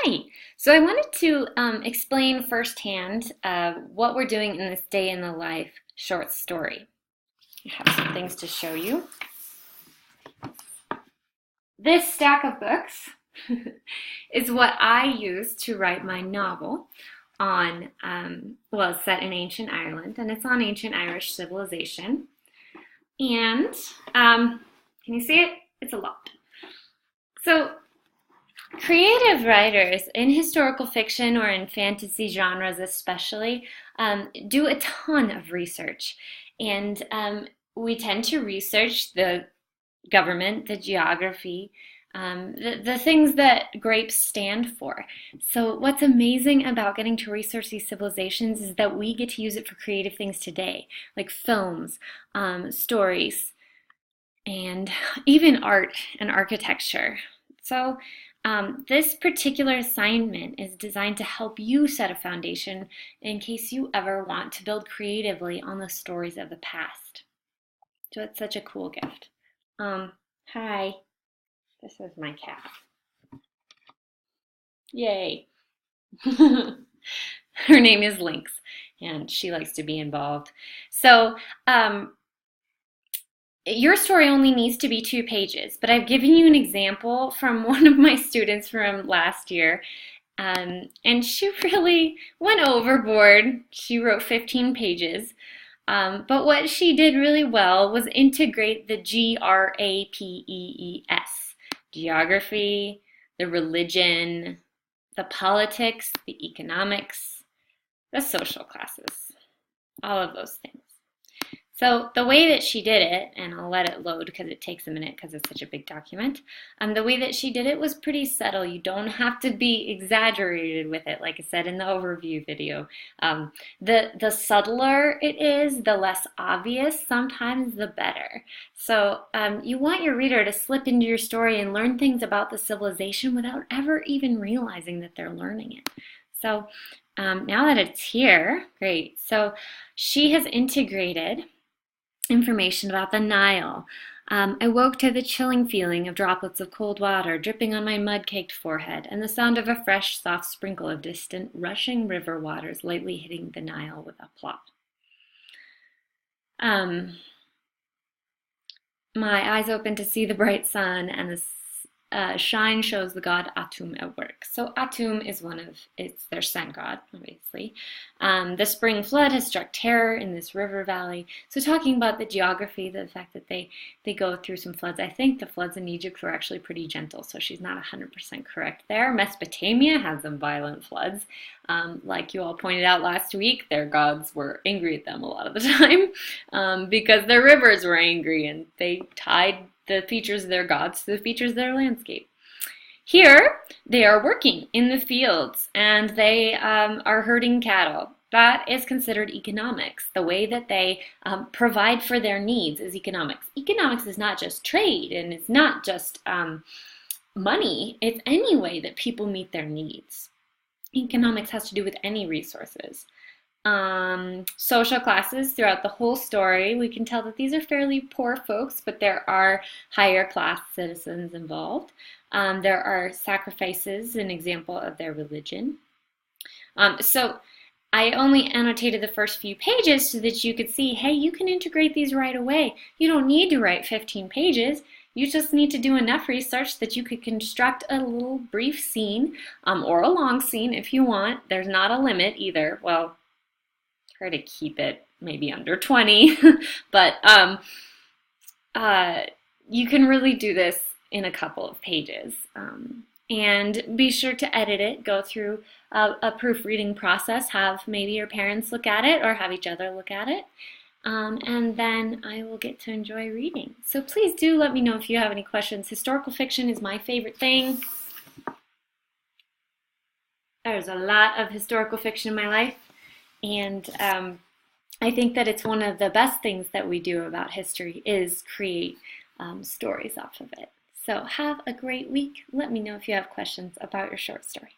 Hi. So I wanted to explain firsthand what we're doing in this day in the life short story. I have some things to show you. This stack of books is what I use to write my novel on, well, it's set in ancient Ireland, and it's on ancient Irish civilization. And can you see it? It's a lot. So creative writers in historical fiction or in fantasy genres especially do a ton of research. And we tend to research the government, the geography, the things that grapes stand for. So what's amazing about getting to research these civilizations is that we get to use it for creative things today, like films, stories, and even art and architecture. So this particular assignment is designed to help you set a foundation in case you ever want to build creatively on the stories of the past. So it's such a cool gift. Hi, this is my cat. Yay. Her name is Lynx, and she likes to be involved. So, your story only needs to be 2 pages, but I've given you an example from one of my students from last year, and she really went overboard. She wrote 15 pages, but what she did really well was integrate the GRAPEES, geography, the religion, the politics, the economics, the social classes, all of those things. So the way that she did it, and I'll let it load because it takes a minute because it's such a big document, the way that she did it was pretty subtle. You don't have to be exaggerated with it, like I said in the overview video. The subtler it is, the less obvious, sometimes the better. So you want your reader to slip into your story and learn things about the civilization without ever even realizing that they're learning it. So now that it's here, great. So she has integrated information about the Nile. I woke to the chilling feeling of droplets of cold water dripping on my mud-caked forehead and the sound of a fresh, soft sprinkle of distant, rushing river waters lightly hitting the Nile with a plop. My eyes opened to see the bright sun, and the shine shows the god Atum at work. So Atum is it's their sun god, obviously. The spring flood has struck terror in this river valley. So talking about the geography, the fact that they go through some floods, I think the floods in Egypt were actually pretty gentle, so she's not 100% correct there. Mesopotamia had some violent floods. Like you all pointed out last week, their gods were angry at them a lot of the time because their rivers were angry and they tied the features of their gods to the features of their landscape. Here, they are working in the fields and they are herding cattle. That is considered economics. The way that they provide for their needs is economics. Economics is not just trade and it's not just money. It's any way that people meet their needs. Economics has to do with any resources. Social classes throughout the whole story, we can tell that these are fairly poor folks, but there are higher class citizens involved. There are sacrifices, an example of their religion. So I only annotated the first few pages so that you could see, hey, you can integrate these right away. You don't need to write 15 pages. You just need to do enough research that you could construct a little brief scene or a long scene if you want. There's not a limit either. Well, try to keep it maybe under 20, but you can really do this in a couple of pages. And be sure to edit it, go through a proofreading process, have maybe your parents look at it or have each other look at it. And then I will get to enjoy reading. So please do let me know if you have any questions. Historical fiction is my favorite thing. There's a lot of historical fiction in my life. And I think that it's one of the best things that we do about history is create stories off of it. So have a great week. Let me know if you have questions about your short story.